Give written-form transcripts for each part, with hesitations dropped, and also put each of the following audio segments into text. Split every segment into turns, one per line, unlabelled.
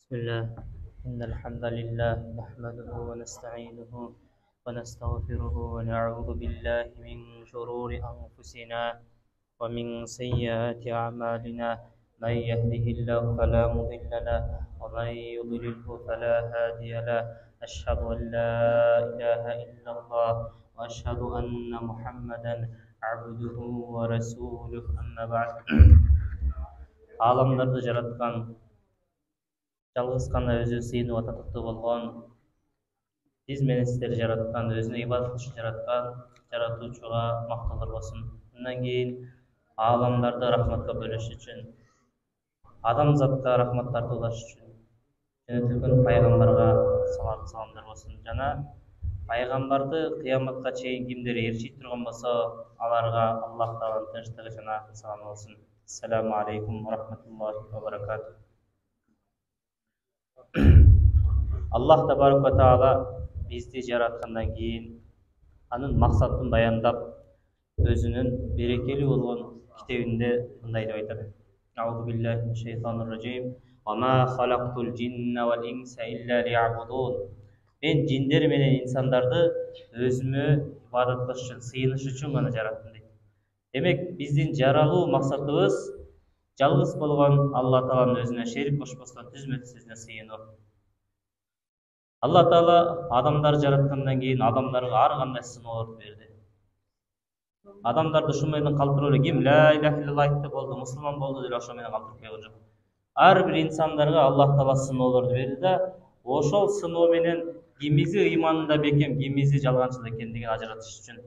بسم الله إن الحمد لله نحمده ونستعينه ونستغفره ونعوذ بالله من شرور أنفسنا ومن سيئات أعمالنا من يهده الله فلا مضل له ومن يضلله فلا هادي له أشهد أن لا إله إلا الله وأشهد أن محمدا عبده ورسوله أما بعد Alamlarda жараткан жалгыз гана өзү сыйынып ататтуу болгон биз менен сиздерди жараткан өзүнө ибадат кылыш жараткан жаратуучуга мактаулар болсун. Андан кийин ааламдарды рахматка бөлөш үчүн, адамзатка рахмат тартуулаш үчүн жөнөтүлгөн пайгамбарга саламдар болсун. Жана пайгамбарды кыяматка чейин кимдер ээрчий турган болсо, аларга Аллах тааланын тынчтыгы жана саламы болсун. Ассаламу алейкум ва рахматуллахи ва баракатух. Аллах табарак ва таала бизди жараткандан кийин анын максатын баяндап өзүнүн берекелүү болгон китебинде мындай деп айтат. Аузу биллахи минаш шайтанир ражим. Ва ма халактул джинна вал инса илля лиябудун. Мен жиндер менен инсандарды өзүмө ибадат кылыш үчүн, сыйыныш үчүн гана жараттым дейт. Демек биздин жаралуу максатыбыз жалгыз болгон Алла тааланын өзүнө шерик кошпостон түзмөксүз өзүнө сыйынуу. Алла таала адамдар жараткандан кийин адамдарга ар кандай сыноолорду берди. Адамдарды ушу менен калтырып эле ким ла иляха иллаллах айтты болду, мусулман болду деп ошо менен калтырып койгон жок. Ар бир инсандарга Аллах таала сыноолорду берди да, ошол сыноо менен кимизи ыйманында бекем, кимизи жалганчыл экендигин ажыратыш үчүн.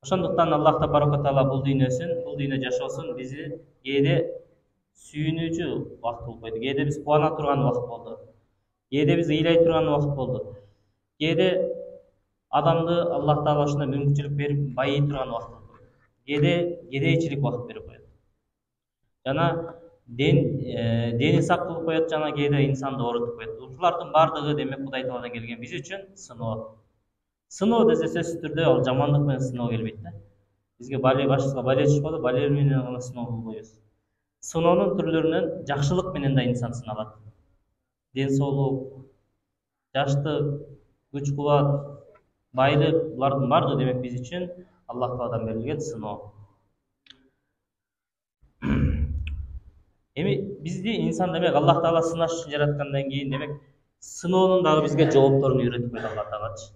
Ошондуктан Аллах табарак таала бул дүйнө жашоосун бизи кээде сүйүнүүчү убакыт болуп койду. Кээде биз кубана турган убакыт болду. Кээде биз ыйлай турган убакыт болду. Кээде адамды Аллах таала ушундай мүмкүнчүлүк берип байый турган убакыт болду. Кээде кедейчилик убакыт берип коет. Жана дени сак кылып коет, жана кээде инсанды оорутуп коет. Ушулардын баардыгы демек Кудай тааладан келген биз үчүн сыноо. Сыноо десе сөзсүз түрдө ал жамандык менен сыноо келбейт да. Бизге башыбызга бале түшүп, бале менен гана сыноо болбойбуз. Сыноонун түрлөрүнөн жакшылык менен да инсан сыналат. Ден соолук, жаштык, күч кубат, байлык, булардын баардыгы демек биз үчүн Аллах тааладан берилген сыноо. Эми бизди инсан демек Аллах таала сынаш үчүн жараткандан кийин демек сыноонун дагы бизге жоопторун үйрөтүп койду Аллах таалачы.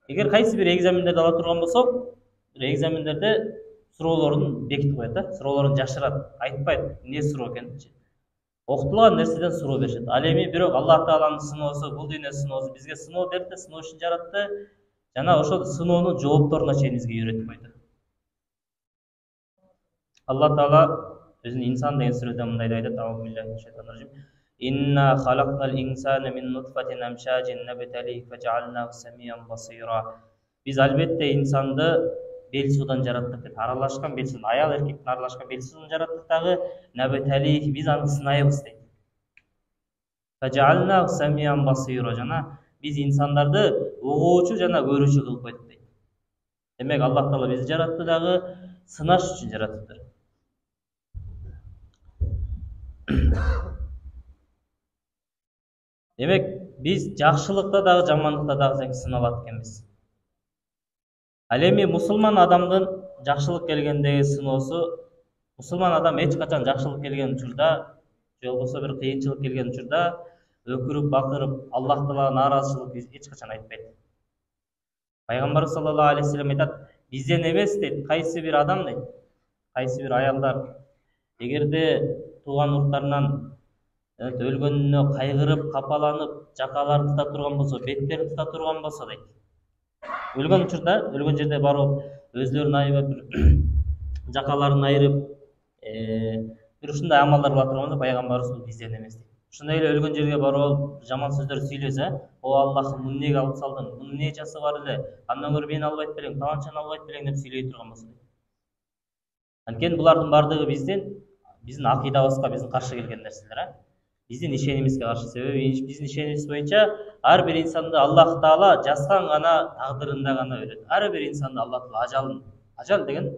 Эгер кайсы бир экзамендерди ала турган болсок, экзамендерде суроолорун бекитип коет да, суроолорун жашырат, айтпайт эмне суроо экенинчи. Окутулган нерседен суроо беришет. Ал эми бирок Аллах тааланын сыноосу, бул дүйнө сыноосу бизге сыноо берди, сыноо үчүн жаратты. Жана ошол сыноонун жоопторуна чейин бизге үйрөтүп койду. Аллах таала өзүнүн инсан деген сүрөдө мындай деп айтат. Аузу биллахи минаш шайтанир ражим. Инна халакнал инсана мин нутфатин амшажин набталиhi фажалнаху самиан басира. Биз албетте инсанды бел суудан жараттык дейт. Аралашкан бел суу, аял эркектин аралашкан бел суудан жараттык дагы набталиhi биз аны сынайбыз дейт. Фажалнаху самиан басира. Жана биз инсандарды угуучу жана көрүүчү кылып койдук дейт. Демек Аллах таала бизди жаратты дагы сынаш үчүн жараттыр. Демек биз жакшылыкта дагы жамандыкта дагы сыналат экенбиз. Ал эми мусулман адамдын жакшылык келгендеги сыноосу, мусулман адам эч качан жакшылык келген учурда, же болбосо бир кыйынчылык келген учурда өкүрүп, бакырып, Аллах таалага нааразычылык эч качан айтпайт. Пайгамбар саллаллаху алейхи вассалам айтат, бизден эмес дейт, кайсы бир адам дейт, кайсы бир аялдар эгерде тууган урттарынан өлгөнүнө кайгырып, капаланып, жакаларын тута турган болсо, беттерин тута турган болсо дейт. Өлгөн учурда, өлгөн жерде барып, өзлөрүн айып, жакаларын айырып, бир ушундай амалдар кыла турган болсо, пайгамбарыбыз бизден эмес дейт. Ушундай эле өлгөн жерге барып, жаман сөздөр сүйлөсө, о Аллахым, муну эмнеге алып салдың, муну эмне жасы бар эле, андан көрө мени албайт белең, таланчаны албайт белең деп сүйлөй турган болсо дейт. Анткени булардын баардыгы биздин акыйдабызга, биздин каршы келген нерселер, биздин ишенимибизге каршы. Себеби биздин ишенимибиз боюнча ар бир инсанды Аллах таала жазган гана тагдырында гана өлөт. Ар бир инсанды Аллах таала ажал деген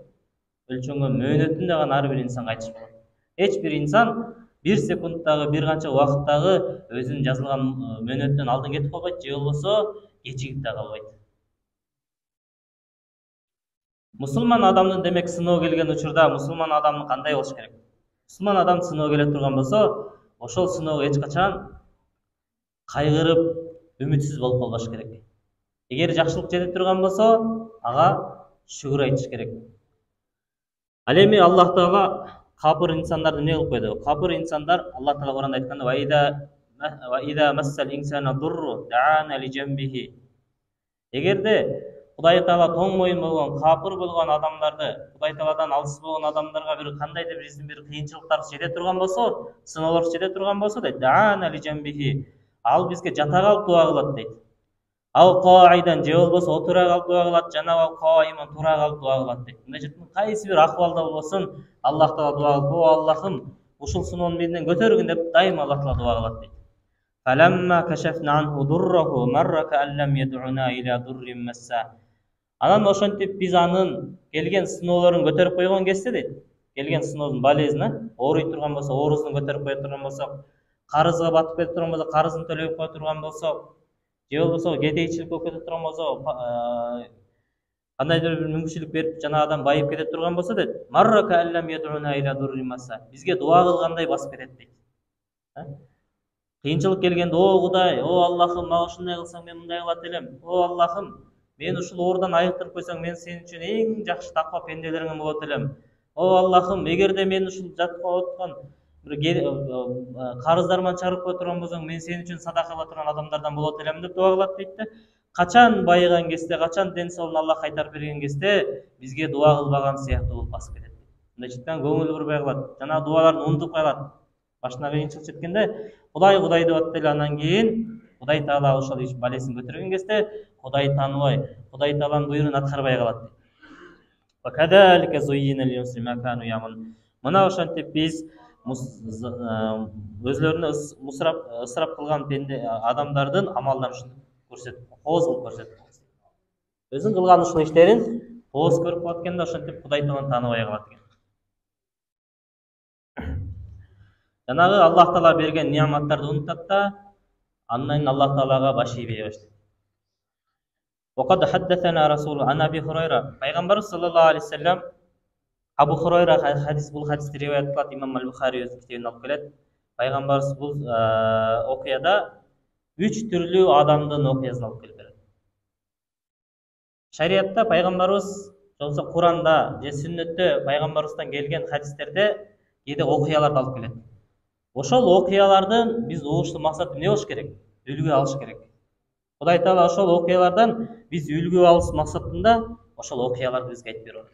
өлчөнгөн мөөнөтүндө гана ар бир инсанга айтыш болот. Эч бир инсан 1 секундтагы, бир канча убакыттагы өзүнүн жазылган мөөнөтүнөн алдын кетип калбайт, же болбосо кечигип да калбайт. Мусулман адамдын демек сыноо келген учурда мусулман адамдын кандай болуш керек? Мусулман адам сыноо келе турган болсо, ошол сыноого эч качан кайгырып, үмүтсүз болуп калбаш керек. Эгер жакшылык жете турган болсо, ага шүгүр айтыш керек. Ал эми Аллах Таала капыр инсандарды эмне кылып койду? Капыр инсандар Аллах Таала Куранда айтканда: "Ва ида массал инсана дурру даана ли джамбихи". Эгерде Кудай Таала тоң моюн болгон, капыр болгон адамдарды, Кудай Тааладан алыс болгон адамдарга бир кандайдыр биздин бир кыйынчылыктар жете турган болсо, сыноолор жете турган болсо дейт, даана ли джамбихи. Ал бизге жата калып дуа кылат дейт. Ал каидан же болбосо отура калып дуа кылат, жана ал каиман тура калып дуа кылат дейт. Мындай жактан кайсы бир акыбалда болбосун, Аллах Таала дуа кылып, "О Аллахым, ушул сыноону менден көтөргүн" деп дайыма Аллах Таала дуа кылат дейт. Фаламма кашафна анху дурраху марра кааллам ядуна иля дуррин масса. Анан ошентип биз анын келген сыноолорун көтөрүп койгон кезде дейт. Келген сыноодун болезни, ооруй турган болсо, оорусун көтөрүп кое турган болсок, карызга батып кетип турган болсо, карызын төлөп кое турган болсок, же болбосо кедейчилик болуп кетип турган болсо, кандайдыр бир мүмкүнчүлүк берип жана адам байып кете турган болсо дейт, марра кааллам ядуна иля дуррин масса. Бизге дуа кылгандай басып кетет дейт. Кыйынчылык келгенде, "О Кудай, о Аллахым, мага ушундай кылсаң мен мындай кылат элем. О Аллахым, мен ушул оорудан айыктырып койсоң, мен сен үчүн эң жакшы таква пенделериңен болот элем. О Аллахым, эгерде мен ушул жатып аткан бир карыздарыман чыгарып кое турган болсоң, мен сен үчүн садака кыла турган адамдардан болот элем" деп дуа кылат дейт да. Качан байыган кезде, качан ден соолун Аллах кайтарып берген кезде бизге дуа кылбаган сыяктуу болуп басып кетет. Мындай жыттан көңүл бурбай калат, жана дуаларын унутуп калат. Башына кыйынчылык жеткенде Кудай Кудай деп атты эле, анан кийин Кудай Таала ошол балесин көтөргөн кезде Кудай тааныбай, Кудай Тааланын буйругун аткарбай калат. Ва кадалика зуйина лил муслимина кану ямун. Мына ошентип биз өзлөрүнө ысырап кылган адамдардын амалдарын ушинтип көрсөтүп, кооз кылып көрсөтүп. Өзүнүн кылган ушул иштерин кооз көрүп калат экен да, ошентип Кудай Тааланы тааныбай калат экен. Жанагы Аллах Таала берген неаматтарды унутат да, андан кийин Аллах Таалага баш ийбей баштайт. Вакад хаддасана Расул ан Аби Хурайра. Пайгамбарыбыз саллаллаху алейхи вассалам Абу Хурайра бул хадисти риваят кылат, Имам Аль-Бухари өз китебинде алып келет. Пайгамбарыбыз бул окуяда 3 түрлүү адамдын окуясын алып келип берет. Шариатта пайгамбарыбыз, жолсо Куранда же сүннөттө пайгамбарыбыздан келген хадистерде кээде окуяларды алып келет. Ошол окуялардын биз угуштуу максаты эмне болуш керек? Үлгү алыш керек. Кудай Таала ошол окуялардан биз үлгү алыш максатында ошол окуяларды бизге айтып берет.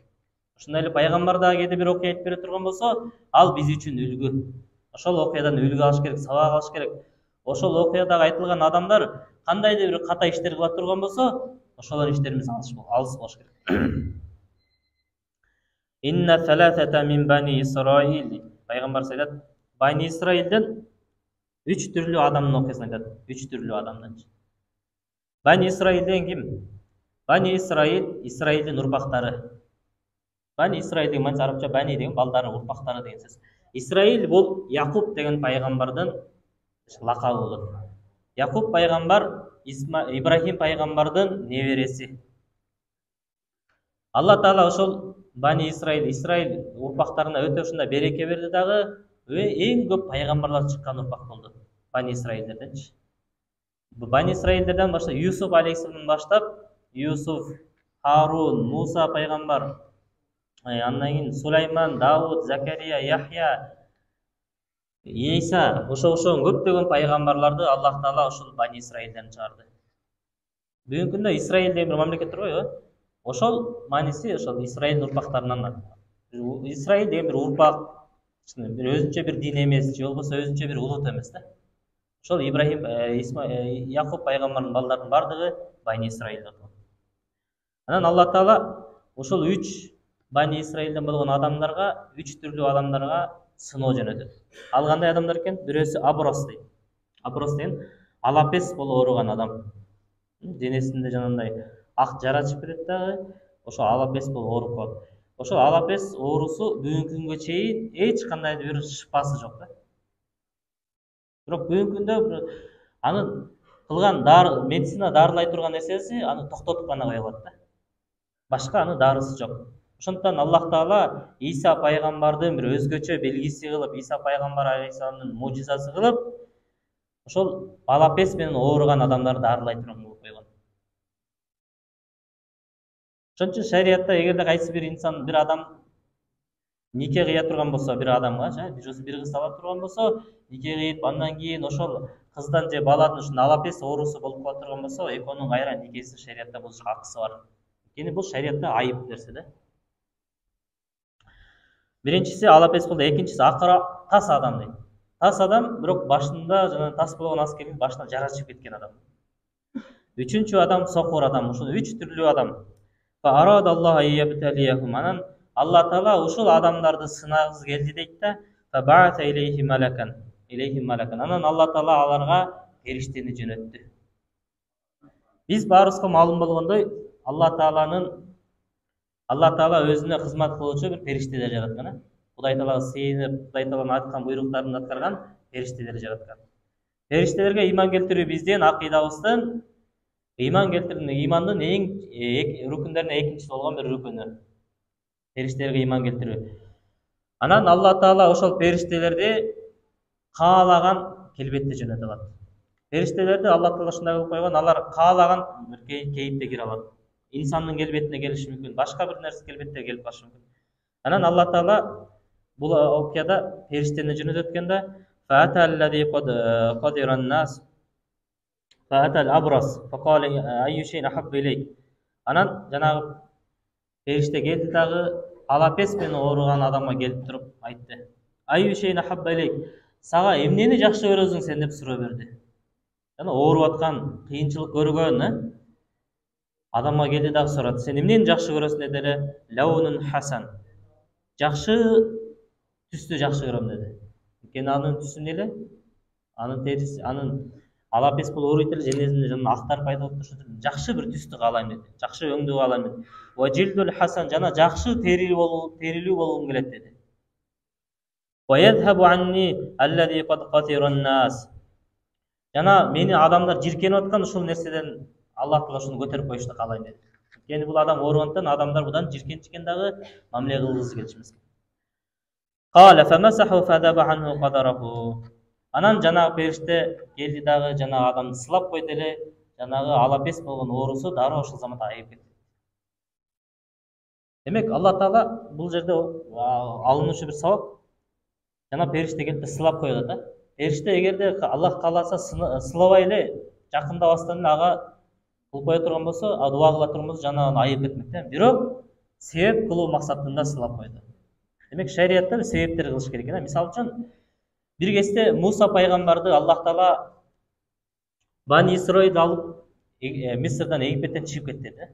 Ошондой эле пайгамбар дагы кээде бир окуя айтып бере турган болсо, ал биз үчүн үлгү. Ошол окуядан үлгү алыш керек, сабак алыш керек. Ошол окуядагы айтылган адамдар кандайдыр бир ката иштер кыла турган болсо, ошолор иштерибиз алыс болуш керек. Инна саласата мин бани Исраил. Пайгамбар айтат, Бани Исраилден 3 түрлүү адамдын окуясын айтат. 3 түрлүү адамдан. Бани Исраил деген ким? Бани Исраил, Исраилдин урпактары. Бани Исраил деген манча арабча бани деген балдары, урпактары деген сөз. Исраил бул Якуб деген пайгамбардын лакабы болот. Якуб пайгамбар Ибрахим пайгамбардын небереси. Алла Таала ошол Бани Исраил урпактарына өтө ушундай береке берди дагы, эң көп пайгамбарлар чыккан урпак болду. Бани Исраилдерденчи. Бани Исраилдерден баштап Юсуф алейхиссаламдан баштап, Юсуф, Харун, Муса пайгамбар, андан кийин Сулайман, Давуд, Закария, Яхья, Иса, ошол көптөгөн пайгамбарларды Аллах Таала ошол Бани Исраилден чыгарды. Бүгүнкү күндө Исраил деген бир мамлекет бар го, ошол мааниси ошол Исраил урпактарынан. Исраил деген бир урпак, бир өзүнчө бир дин эмес, же болбосо өзүнчө бир улут эмес да. Ошол Ибрахим, Якуб пайгамбардын балдарынын бардыгы Бани Исраилдер. Анан Алла Таала ошол 3 Бани Исраилден болгон адамдарга, 3 түрлүү адамдарга сыноо жөнөтөт. Ал кандай адамдар экен? Бирөөсү Аброс дейт. Аброс деген алапес болуп ооруган адам. Денесинде жанагындай ак жара чыгып кетет дагы, ошол алапес болуп ооруп калат. Ошол алапес оорусу бүгүнкү күнгө чейин эч кандай бир шыпасы жок да. Бирок бүгүнкү күндө анын кылган медицина дарылай турган нерсеси аны токтотуп гана кое алат да. Башка анын дарысы жок. Ошондуктан Аллах Таала Иса пайгамбардын бир өзгөчө белгиси кылып, Иса пайгамбар алейхиссаламдын мужизасы кылып, ошол балапес менен ооруган адамдарды дарылай турган кылып койгон. Ошон үчүн шариятта эгерде кайсы бир инсан, бир адам нике кыя турган болсо, бир адамга бир кыз ала турган болсо, нике кыйып, андан кийин ошол кыздан же баладын ушул алапес оорусу болуп кала турган болсо, экөөнүн кайра никесин шариятта бузушка акысы бар. Анткени бул шариятта айып нерсе да. Биринчиси алапес болду, экинчиси акыра тас адам дейт. Тас адам, бирок башында жана тас болгон аскердин башына жара чыгып кеткен адам. Үчүнчү адам сокур адам, ушул 3 түрлүү адам. Арад Аллах айябталияхум, анан Алла Таала ушул адамдарды сынагысы келди дейт да, фабаата илейхим малакан. Анан Алла Таала аларга периштени жөнөттү. Биз баарыбызга маалым болгондой, Алла Таала өзүнө кызмат кылуучу бир периштелер жараткан. Кудай Таалага сыйынып, Кудай Тааланын айткан буйруктарын аткарган периштелер жараткан. Периштелерге иман келтирүү биздин акыйдабыздын имандын эң рукундарынан экинчиси болгон бир рукуну. Периштелерге иман келтирүү. Анан Алла Таала ошол периштелерди каалаган келбетте жөнөтө алат. Периштелерди Алла Таала ушундай кылып койгон, алар каалаган бир кейипте кире алат. İnsanın келбетине келиши мүмкүн, башка бир нерсе келбетте келип калышы мүмкүн. Анан Алла Таала бул окуяда периштени жөнөтөт эткенде, фааталлади кадиран нас фаатал абрас факала айюшейн ахаббу илейк. Анан жанагы периште келди дагы алапес менен ооруган адамга келип туруп айтты. Айюшейн ахаббу илейк. Сага эмнени жакшы көрөсүң сен деп суроо берди. Жана ооруп аткан, кыйынчылык көргөн адамга келди дагы сурады. Сен эмнени жакшы көрөсүң деди эле. Лаунун хасан. Жакшы түстү жакшы көрөм деди. Анткени анын түсү эле, анын териси, анын алапес болуп ооруйт эле, женесинде жана актар пайда болуп турушат. Жакшы бир түстү каалайм деди. Жакшы өңдү каалайм деди. Ва жилдул хасан, жана жакшы терилүү болгум келет деди. Ва ядхабу анни аллади кад катиран нас. Жана мени адамдар жиркенип аткан ушул нерседен Аллах Таала ушуну көтөрүп коюшту каалайм деди. Анткени бул адам ооругандыктан адамдар будан жиркенишкен дагы мамиле кылгысы келишмес. Кала фамасаху фадаба анху кадараху. Анан жанагы периште келди дагы жанагы адамды сылап койду эле, жанагы алапес болгон оорусу дароо ошол заматта айып кетти. Демек Алла Таала бул жерде алынуучу бир сабак, жана периште келип сылап коёт да. Периште эгерде Аллах кааласа сылабай эле жакындабастан эле ага кылып кое турган болсо, дуа кыла турган болсо жанагы айып кетмек да. Бирок себеп кылуу максатында сылап койду. Демек шариятта себептер кылыш керек экен. Мисалы үчүн бир кезде Муса пайгамбарды Аллах Таала Бани Исраилди алып Мисрдан, Египеттен чыгып кетти да.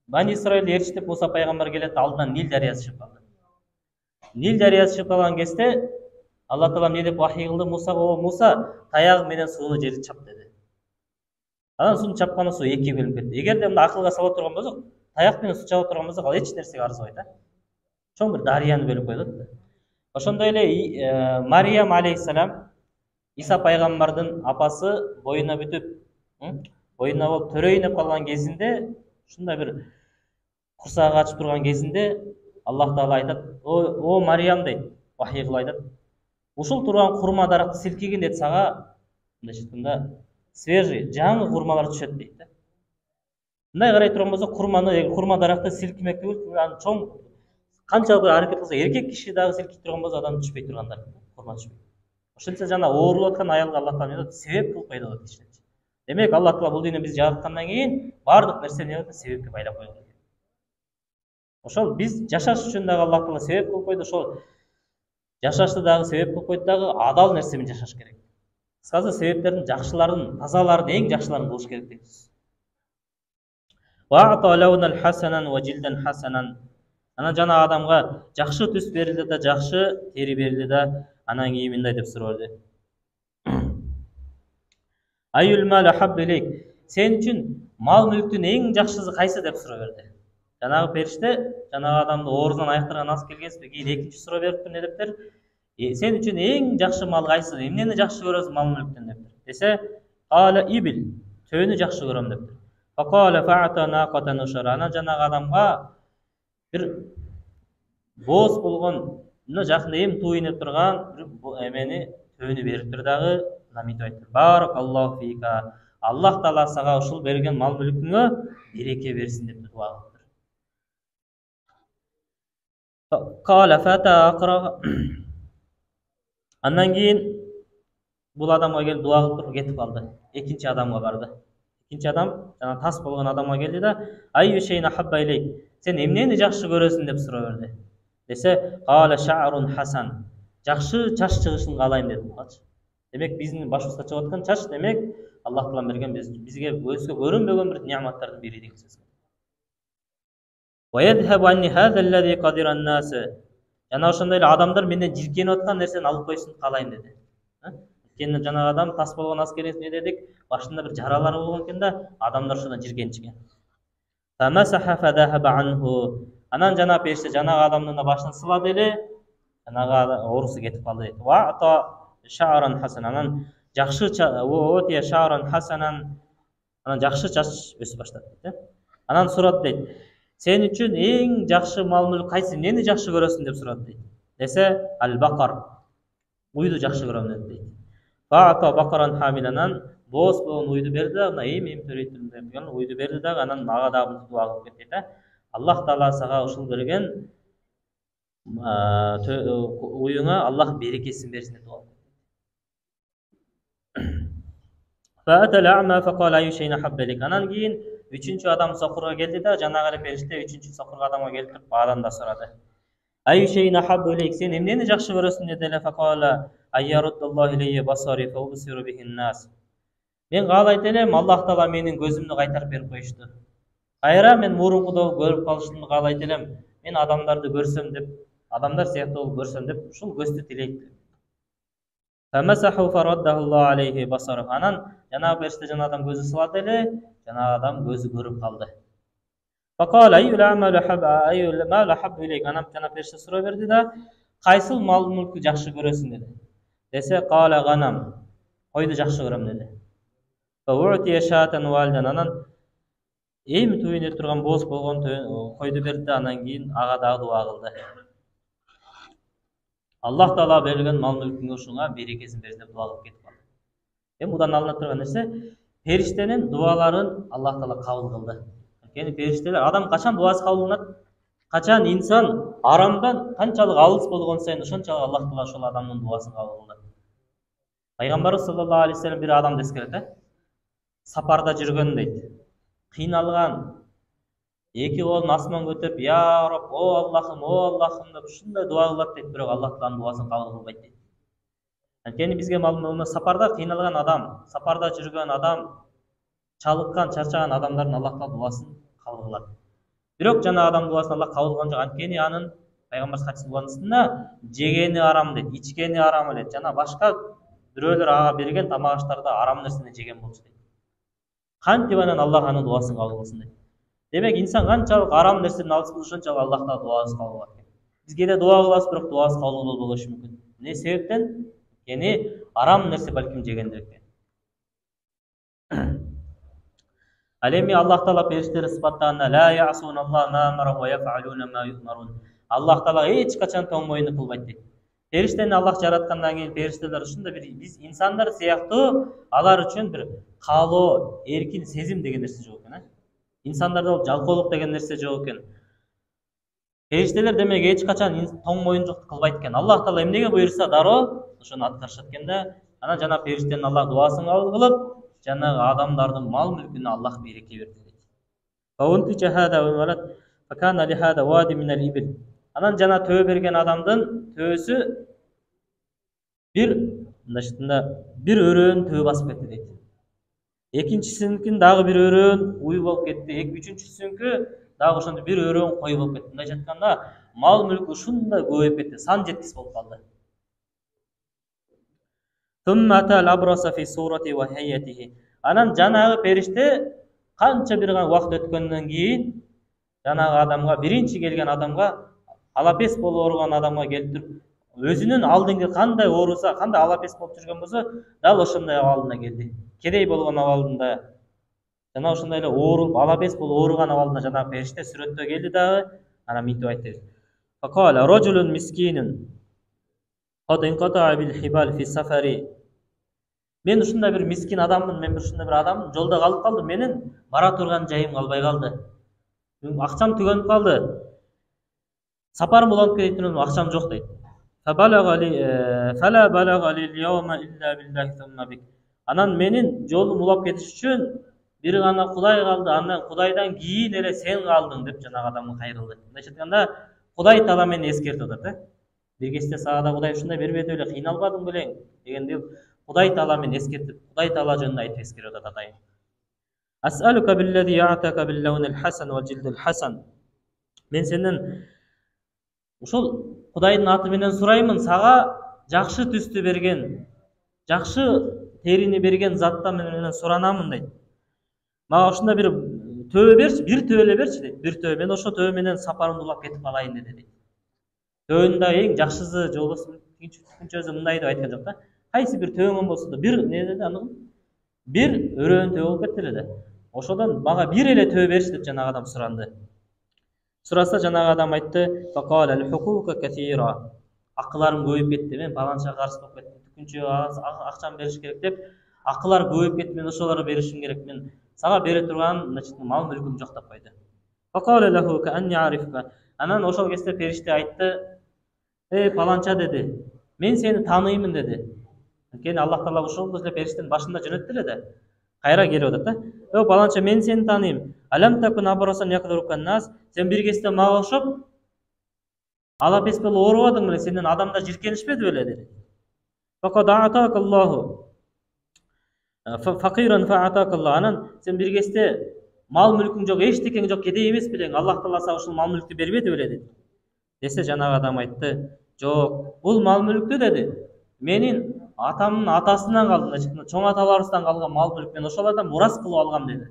Бани Исраилди ээрчитип Муса пайгамбар келет, алдынан Нил дарыясы чыгып калды. Нил дарыясы чыгып калган кезде Алла Таала эмне деп вахий кылды Мусага? О Муса, таягың менен сууну жерди чап деди. Анан сууну чапканда суу экиге бөлүнүп кетти. Эгерде мында акылга сала турган болсок, таяк менен суу чаба турган болсок, ал эч нерсеге арзыбайт да. Чоң бир дарыяны бөлүп койдут. Ошондой эле Мариям алейхиссалам, Иса пайгамбардын апасы боюна бүтүп, боюна болуп төрөйүнүп калган кезинде, ушундай бир курсагы ачып турган кезинде Аллах Таала айтат: "О Мариям" дейт, вахий кылып айтат. "Ушул турган курма даракты силкигин" дейт, "сага мындай айтканда свежий, жаңы курмалар түшөт" дейт да. Мындай карай турган болсок, курма даракты силкимек түгүл, аны чоң канчалык аракет кылса, эркек киши дагы силкип турган болсо, адам түшпөй тургандар, курма түшпөйт. Ошентсе жана ооруп аткан аялга Аллах Таала себеп кылып койду дейт киши. Демек Аллах Таала бул дүйнө бизди жараткандан кийин бардык нерсени себепке байлап койгон. Ошол биз жашаш үчүн дагы Аллах Таала себеп кылып койду, ошол жашашты дагы себеп кылып койду дагы адал нерсе менен жашаш керек. Кыскасы себептердин жакшыларын, тазаларын, эң жакшыларын кылыш керек дейбиз. Ва аталаунал хасанан ва жилдан хасанан. Анан жана адамга жакшы түс берилди да, жакшы тери берилди да, анан кийин мындай деп суроо берди. Айюл мал ахаббу илейк. Сен үчүн мал мүлктүн эң жакшысы кайсы деп суроо берди. Жанагы периште жанагы адамды оорузунан айыктырган аз келгенсип, кийин экинчи суроо бериптир, не дептир? Sen үчүн эң жакшы мал кайсы? Эмнени жакшы көрөсүң мал мүлктөн дептир. Десе, кала ибил, төөнү жакшы көрөм дептир. Факала фаата нaqatan ushara. Анан жанагы адамга бир боз болгон жакында эми туйнуп турган бир эмени төөнү бериптир дагы, намит айттыр. Баракаллаху фика. Аллах Таала сага ушул берген мал мүлкүңө береке берсин деп дуа кылыптыр. Кала фата акра. Андан кийин бул адамга келип дуа кылып туруп кетип калды. Экинчи адамга барды. Экинчи адам жана тас болгон адамга келди да, "Айю шейна хабба илейк." Сен эмнени жакшы көрөсүң деп суроо берди. Десе, "Кала ша'рун хасан." Жакшы чач чыгышын каалайм деди. Демек биздин башыбызга чыгып аткан чач демек Аллах Таала берген бизге өзгө көрүнбөгөн бир неаматтардын бири деген сөз. Wa yadhhabu anni hadha alladhi qadira an-nas. Жана ошондой эле адамдар менден жиркенип аткан нерсени алып койсун каалайм деди. Кенен жанагы адам тас болгон аскерес не дедик, башында бир жаралары болгон экен да, адамдар ошондон жиркенишкен. Фамасаха фадахаба анху. Анан жанагы периште жанагы адамдын башын сылады эле, жанагы оорусу кетип калды дейт. Ва ата шаран хасан. Анан жакшы отия шаран хасанан. Анан жакшы чач өсүп баштады дейт. Анан сурат дейт. Сен үчүн эң жакшы мал мүлк кайсы? Эмнени жакшы көрөсүң деп сурат дейт. Десе, ал-бакар. Уйду жакшы көрөм дейт. Фаата бакаран хамиланан боз болгон уйду берди, ана эми төрөйт деген уйду берди да, анан ага дагы дуа кылып кетти да. Аллах Таала сага ушул берген уюңа Аллах берекесин берсин деп дуа кылды. Фаата лама факала аю шейна хаббалик. Анан кийин үчүнчү адам сокурга келди да, жанагы эле периште үчүнчү сокурга адамга келип туруп адан да сурады. Аю шейна хаббалик. Сен эмнени жакшы көрөсүң деди эле. Факала айяруддаллаху илейя басари фа убсиру бихин нас. Мен каалайт элем, Аллах Таала менин көзүмдү кайтарып берип коюшту. Кайра мен мурункуда көрүп калышымды каалайт элем. Мен адамдарды көрсөм деп, адамдар сыяктуу болуп көрсөм деп ушул көздү тилейт. Фамасаху фараддахуллаху алейхи басару. Анан жанагы периште жана адам көзү сылады эле, жанагы адам көзү көрүп калды. Факала айюл амалу хабба айюл мал хаббу илейк. Анан жана периште суроо берди да, кайсыл мал мүлкү жакшы көрөсүң деди. Десе, кала ганам. Койду жакшы көрөм деди. Фаутия шатан валдан. Анан эми туйнуп турган боз болгон койду берди, анан кийин ага дагы дуа кылды. Аллах Таала берген мал мүлкүңө ушуңа берекесин берсин деп дуа кылып кетип калды. Эми мындан алынып турган нерсе, периштенин дуаларын Аллах Таала кабыл кылды. Анткени периштелер адам качан дуасы кабыл кылынат? Качан инсан арамдан канчалык алыс болгон сайын ошончалык Аллах Таала ошол адамдын дуасын кабыл кылды. Пайгамбарыбыз саллаллаху алейхи вассалам бир адам дескерет, сапарда жүргөн дейт. Кыйналган, эки колун асман көтөрүп, "Я Рабб, о Аллахым" деп ушундай дуа кылат дейт, бирок Аллах Тааланын дуасын кабыл кылбайт дейт. Анткени бизге маалым сапарда кыйналган адам, сапарда жүргөн адам, чалыккан, чарчаган адамдардын Аллах Таала дуасын кабыл кылат. Бирок жана адам дуасын Аллах кабыл кылган жок. Анткени анын пайгамбар хадисинде жегени арам дейт, ичкени арам эле, жана башка бирөөлөр ага берген тамак аштарда арам нерсени жеген болчу дейт. Кантип анан Аллах анын дуасын кабыл кылсын дейт. Демек инсан канчалык арам нерседен алыс болсо ошончалык Аллах Таала дуасын кабыл кылат. Бизге да дуа кылабыз, бирок дуасы кабыл болбой болушу мүмкүн. Эмне себептен? Яни арам нерсе балким жегендиктен. Ал эми Аллах Таала периштелерди сыпаттаганда ла ясуналлах ма амара ва яфалуна ма юмарун. Аллах Таала эч качан тоң моюнду кылбайт дейт. Периштени Аллах жараткандан кийин периштелер ушундай бир биз инсандар сыяктуу алар үчүн бир каалоо, эркин сезим деген нерсе жок экен. İnsanlarda ol жалкоолук деген нерсе жок экен. Периштелер демек эч качан тоң моюнчукту кылбайт экен. Аллах Таала эмнеге буйрса дароо ошону аткарышат экен да. Анан жана периштенин Аллах дуасын кабыл кылып, жанагы адамдардын мал мүлкүнө Аллах береке берди дейт. Фаунти жахада ва валат факана ли хада вади мин ал-ибл. Анан жана төө берген адамдын төөсү бир өрөөн төө басып кетти дейт. Экинчисинин дагы бир өрөөн уй болуп кетти. Үчүнчүсүнүкү дагы ошондой бир өрөөн кой болуп кетти. Мындай жатканда мал мүлк ушундай көбөйүп кетти. Сан жеткис болуп калды. Анан жанагы периште канча бир убакыт өткөндөн кийин жанагы адамга, биринчи келген адамга, алапес болуп ооруган адамга келип туруп өзүнүн алдыңкы кандай ооруса, кандай алапес болуп жүргөн болсо, дал ошондой абалына келди. Кедей болгон абалында, жана ошондой эле оорулуп, алапес болуп ооруган абалында жанагы периште сүрөттө келди дагы, анан мынтип айтты. Факала рожулун мискинун кад инката бил хибал фи сафари. Мен ушундай бир мискин адаммын, мен ушундай бир адаммын, жолдо калып калдым, менин бара турган жайым калбай калды. Акчам түгөнүп калды. Сапарым уланып кетет элем, акчам жок дейт. Фала балага лил йаума илля биллахи сумма бик. Анан менин жолум улап кетиш үчүн бир гана Кудай калды, андан Кудайдан кийин эле сен калдың деп жанагы адамга кайрылды. Мындайча айтканда, Кудай таала мени эскертип атат, бир кезде сага да Кудай ушундай бербеди беле, кыйналбадың белең дегенде Кудай таала мени эскертип, Кудай таала жөнүндө айтып эскерип атат атайын. Ас'алука биллади я'така бил лаунил хасан ва жилдил хасан. Мен сенден ушул Кудайдын аты менен сураймын, сага жакшы түстү берген, жакшы терини берген заттан менен суранамын дейт. Мага ушундай бир төбө берчи, бир төбө эле берчи дейт. Бир төбө, мен ошо төбө менен сапарымды улап кетип калайын деди. Төбөнүн да эң жакшысы же болбосо күнчөзү мындай деп айткан жок да. Кайсы бир төбөң болсо да, бир не деди анын? Бир өрөөн төбө болуп кетти эле да. Ошодон мага бир эле төбө берчи деп жанагы адам суранды. Сураса жанагы адам айтты: "Факала ал-хукука катира." Акыларым көбөйүп кетти, мен баланча карыз болуп кеттим. Күнчө акчам бериш керек деп, акылар көбөйүп кетти, мен ошолорго беришим керек. Мен сага бере турган, значит, мал мүлкүм жок деп койду. Факала лаху каанни арифка. Анан ошол кезде периште айтты: "Паланча" деди. "Мен сени тааныймын" деди. Анткени Аллах таала ошол эле периштенин башында жөнөттү эле да. Кайра келип атат да. Паланча, мен сени тааныйм. Алам такун абрасан яклурукан нас. Сен бир кезде мага окшоп алапес болуп оорубадың беле? Сенден адамдар жиркенишпеди беле деди. Факад атакаллаху факиран фаатакаллах. Анан сен бир кезде мал мүлкүң жок, эчтекең жок, кедей эмес белең? Аллах таала сага ушул мал мүлктү бербеди беле деди. Десе жанагы адам айтты: "Жок, бул мал мүлктү" деди. "Менин атамдын атасынан калды, значит, чоң аталарыбыздан калган мал мүлк, мен ошолордон мурас кылып алгам" деди.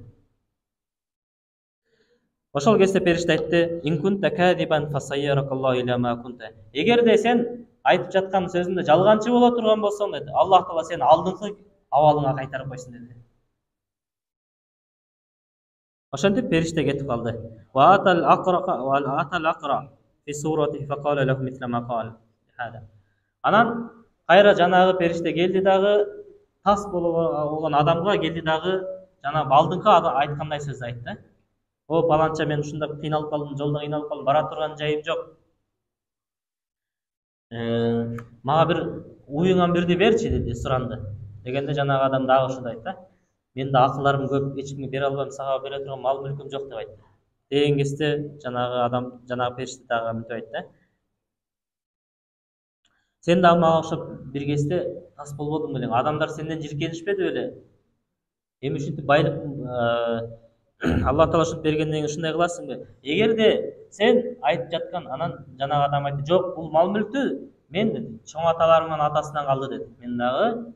Ошол кезде периште айтты: "Ин кунта кадибан фасайяракаллаху иля ма кунта." Эгерде сен айтып жаткан сөзүндө жалганчы боло турган болсоң деди, Аллах таала сени алдыңкы абалыңа кайтарып койсун деди. Ошентип периште кетип калды. Ва атал акра фи сурати факала лаху мисла ма кал. Анан кайра жанагы периште келди дагы, тас болгон адамга келди дагы, жана алдыңкы айткандай сөз айтты. Паланча, мен ушундай кыйналып калдым, жолдо кыйналып калдым, бара турган жайым жок. Мага бир уюңан бирди берчи деди, суранды. Дегенде жанагы адам дагы ушундай айтты: "Мен да акыларым көп, эч кимге бере албайм, сага бере турган мал мүлкүм жок" деп айтты. Деген кезде жанагы адам, жанагы периште дагы мынтип айтты: "Сен да мага окшоп бир кезде тас болбодуң белең? Адамдар сенден жиркенишпеди беле? Эми ушинтип байлык Аллах таала ушинтип бергенден кийин ушундай кыласың бе? Эгерде сен айтып жаткан", анан жанагы адам айтты: "Жок, бул мал мүлктү мен деди, чоң аталарымдын атасынан калды" деди. "Мен дагы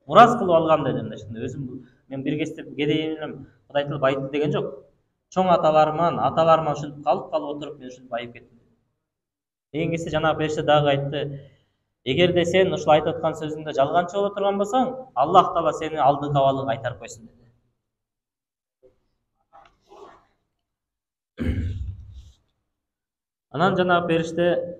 мурас кылып алгам" деди. Мындайча өзүм, мен бир кезде кедей элем, Кудай таала байытты деген жок. Чоң аталарыман, аталарыман ушинтип калып отуруп, мен ушинтип байып кеттим. Деген кезде жанагы периште дагы айтты: "Эгерде сен ушул айтып аткан сөзүңдө жалганчы боло турган болсоң, Аллах таала сени алдыңкы абалыңа кайтарып койсун" деди. Анан жанагы периште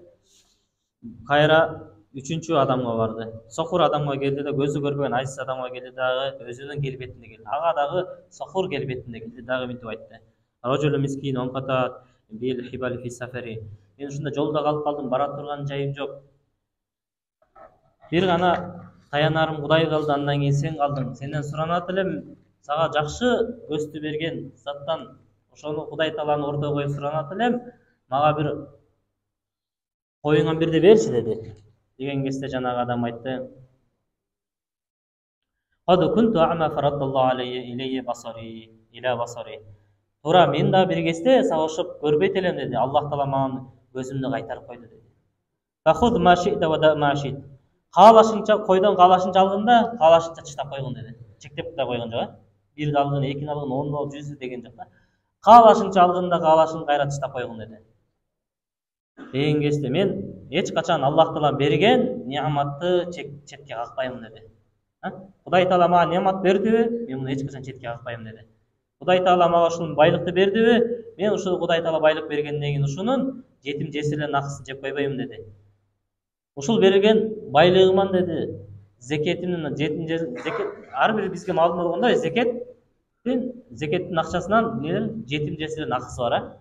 кайра үчүнчү адамга барды. Сокур адамга келди да, көзү көрбөгөн айсыз адамга келди дагы, өзүнүн келбетинде келди. Ага дагы сокур келбетинде келди дагы мынтип айтты: "Рожулу мискин онката бил хибали фи сафари." Мен ушунда жолдо калып калдым, бара турган жайым жок. Бир гана таянарым Кудай калды, андан кийин сен калдың. Сенден суранат элем, сага жакшы көздү берген заттан, ошону Кудай тааланы ортого коюп суранат элем, мага бир коюңан бирди берчи деди. Деген кезде жанагы адам айтты: "Кад кунту ама фараддаллаху алейя басари иля басари." Туура, мен да бир кезде сага окшоп көрбөйт элем деди. Аллах таала мага көзүмдү кайтарып койду деди. Фахуд ма ши'та ва да ма ши'т. Каалашыңча койдон, каалашыңча алгын да, каалашыңча таштап койгун деди. Чектеп да койгон жок, бирди алгын, экини алгын, 10 ал, 100 деген жок да. Каалашыңча алгын да, каалашыңды кайра таштап койгун деди. деген кезде мен эч качан Аллах Таала берген неаматты четке какпаймын деди. Кудай Таала мага неамат бердиби? Мен муну эч качан четке какпаймын деди. Кудай Таала мага ушул байлыкты бердиби? Мен ушул Кудай Таала байлык бергенден кийин ушунун жетим жесирлердин акысын жеп койбоймун деди. Ушул берилген байлыгыман деди, зекетинин зекет ар бир бизге маалым болгондой зекеттин акчасынан жетим жесирлердин акысы бар.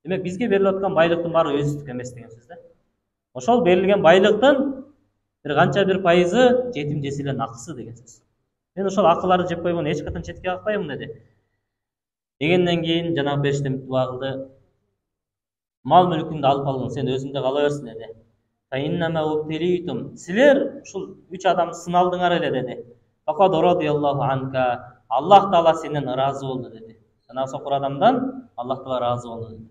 Демек бизге берилип аткан байлыктын баары өзүбүздүк эмес деген сөз да. Ошол берилген байлыктын бир канча бир пайызы жетим жесирлердин акысы деген сөз. Мен ошол акыларды жеп койбоймун, эч качан четке какпаймын деди. Дегенден кийин жанагы периште дуа кылды. Мал мүлкүңдү алып алгын, сен өзүңдө кала берсин деди. Силер ушул 3 адам сыналдыңар эле деди. Факад радияллаху анка. Аллах Таала сенден ыраазы болду деди. Жанагы сокур адамдан Аллах Таала ыраазы болду деди.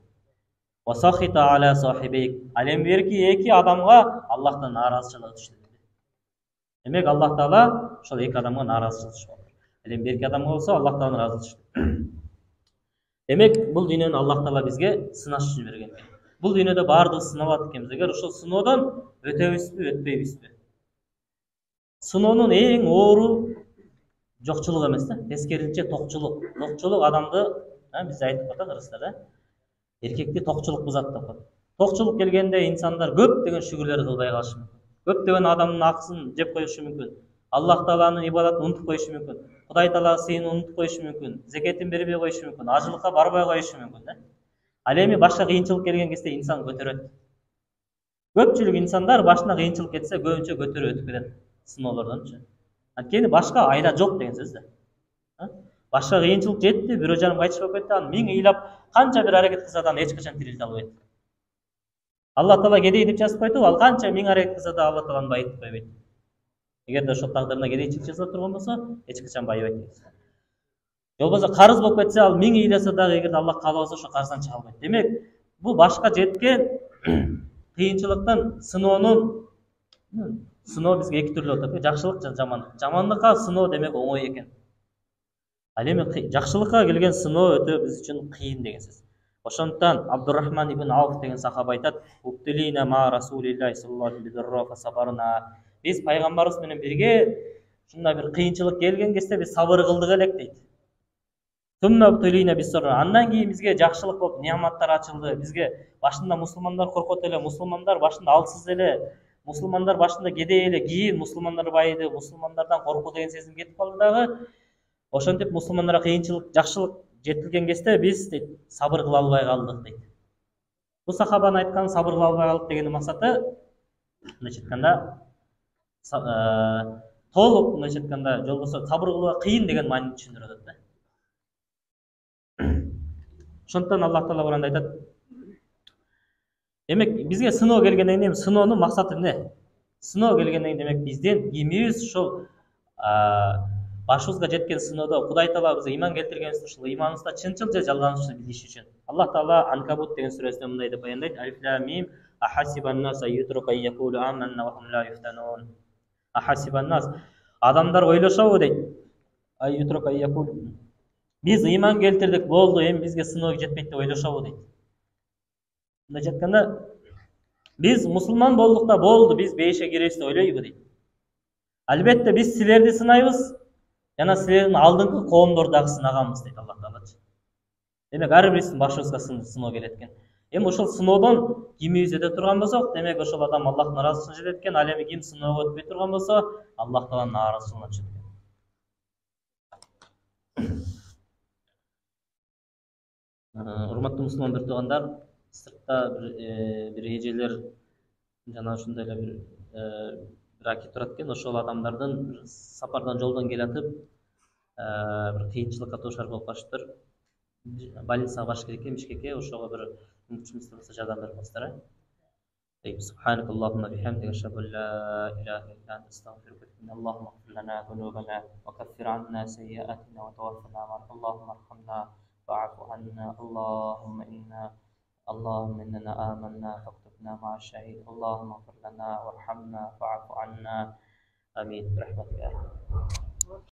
Васахита аля сахибейк. Ал эми берки 2 адамга Аллахтан нааразычылыгы түштү деди. Демек Аллах Таала ошол 2 адамга нааразычылык түшүп калды. Ал эми берки адамга болсо Аллах Тааланын ыраазы түштү. Демек бул дүйнөнү Аллах Таала бизге сынаш үчүн берген. Бул дүйнөдө баардыгы сыналат экенбиз. Эгер ошол сыноодон өтөбүзбү, өтпөйбүзбү? Сыноонун эң оору жокчулук эмес да, тескерисинче токчулук. Токчулук адамды, биз айтып атат кыргыздар да, эркекти токчулук бузат деп атат. Токчулук келгенде инсандар көптөгөн шүгүрлөр кылбай калышы мүмкүн. Көптөгөн адамдын акысын жеп коюшу мүмкүн. Аллах Тааланын ибадатын унутуп коюшу мүмкүн. Кудай Таала сыйын унутуп коюшу мүмкүн. Зекетин бербей коюшу мүмкүн. Ажылыкка барбай коюшу мүмкүн да. Ал эми башка кыйынчылык келген кезде инсан көтөрөт. Көпчүлүк инсандар башына кыйынчылык кетсе көбүнчө көтөрүп өтүп кетет сыноолордончу. Анткени башка айла жок деген сөз да. Башка кыйынчылык жетти, бирөө жаным кайтыш болуп кетти, аны миң ыйлап канча бир аракет кылса да аны эч качан тирилте албайт. Алла Таала кедей деп жазып койду, ал канча миң аракет кылса да Алла Тааланы байытып койбойт. Эгерде ошол тагдырына кедейчилик жасап турган болсо, эч качан байыбайт. Же болбосо карыз болуп кетсе, ал миң ыйласа дагы эгерде Аллах кааласа ошо карыздан чыга албайт. Демек, бул башка жеткен кыйынчылыктын, сыноо бизге 2 түрлүү атат. Жакшылык жана жамандык. Жамандыкка сыноо демек оңой экен. Ал эми жакшылыкка келген сыноо өтө биз үчүн кыйын деген сөз. Ошондуктан Абдуррахман ибн Ауф деген сахаба айтат: "Уптилина ма Расулиллахи саллаллаху алейхи ва саллам. Биз пайгамбарыбыз менен бирге ушундай бир кыйынчылык келген кезде биз сабыр кылдык элек" дейт. Андан кийин бизге жакшылык болуп неаматтар ачылды. Бизге башында мусулмандар коркот эле, мусулмандар башында алсыз эле, мусулмандар башында кедей эле, кийин мусулмандар байыды, мусулмандардан коркуу деген сезим кетип калды дагы. Ошентип мусулмандарга кыйынчылык, жакшылык жетилген кезде биз дейт, сабыр кыла албай калдык дейт. Бул сахабанын айткан сабыр кыла албай калдык дегенин максаты мындайча айтканда толук мындайча айтканда же болбосо сабыр кылууга кыйын деген маанини түшүндүрүп атат да. Ошондуктан Аллах Таала Куранда айтат: демек бизге сыноо келгенден кийин сыноонун максаты эмне? Сыноо келгенден кийин демек биздин кимибиз ошол башыбызга жеткен сыноодо Кудай Таала бизге иман келтиргенибизди ушул иманыбызда чынчыл же жалгандыкчыл билиш үчүн. Аллах Таала Анкабут деген сүрөсүндө мындай деп баяндайт: Алиф лам мим ахасибан нас ютрука якулу аманна ва хум ла юфтанун. Ахасибан нас адамдар ойлошобу дейт. Ютрука якул биз иман келтирдик, болду, эми бизге сыноо жетпейт деп ойлошобу дейт. Мындайча айтканда, биз мусулман болдук да болду, биз бейишке киребиз деп ойлойбу дейт. Албетте биз силерди сынайбыз, жана силердин алдыңкы коомдорду дагы сынаганбыз дейт Аллах Таала. Демек ар бирибиздин башыбызга сыноо келет экен. Эми ошол сыноодон кимибиз өтө турган болсок, демек ошол адам Аллахтын ыраазычылыгына жетет экен. Ал эми ким сыноого өтпөй турган болсо, Аллах Тааланын нааразычылыгына түшөт экен. Урматтуу мусулман бир туугандар, сыртта бир эжелер жана ушундай эле бир акит турат экен. Ошол адамдардын сапардан жолдон келатып бир кыйынчылыкка дуушар болуп калышыптыр. Больницага барыш керек экен, Бишкекке. Ошого бир мүмкүнчүлүгүңүз болсо жардам берип коесуздар. سبحانك اللهم وبحمدك أشهد أن لا إله إلا أنت أستغفرك اللهم اغفر لنا ذنوبنا وكفر عنا سيئاتنا وتوفنا مع اللهم ارحمنا واعف عنا اللهم إننا آمنا فاكتبنا مع الشهيد اللهم اغفر لنا وارحمنا واعف عنا آمين برحمتك يا رب.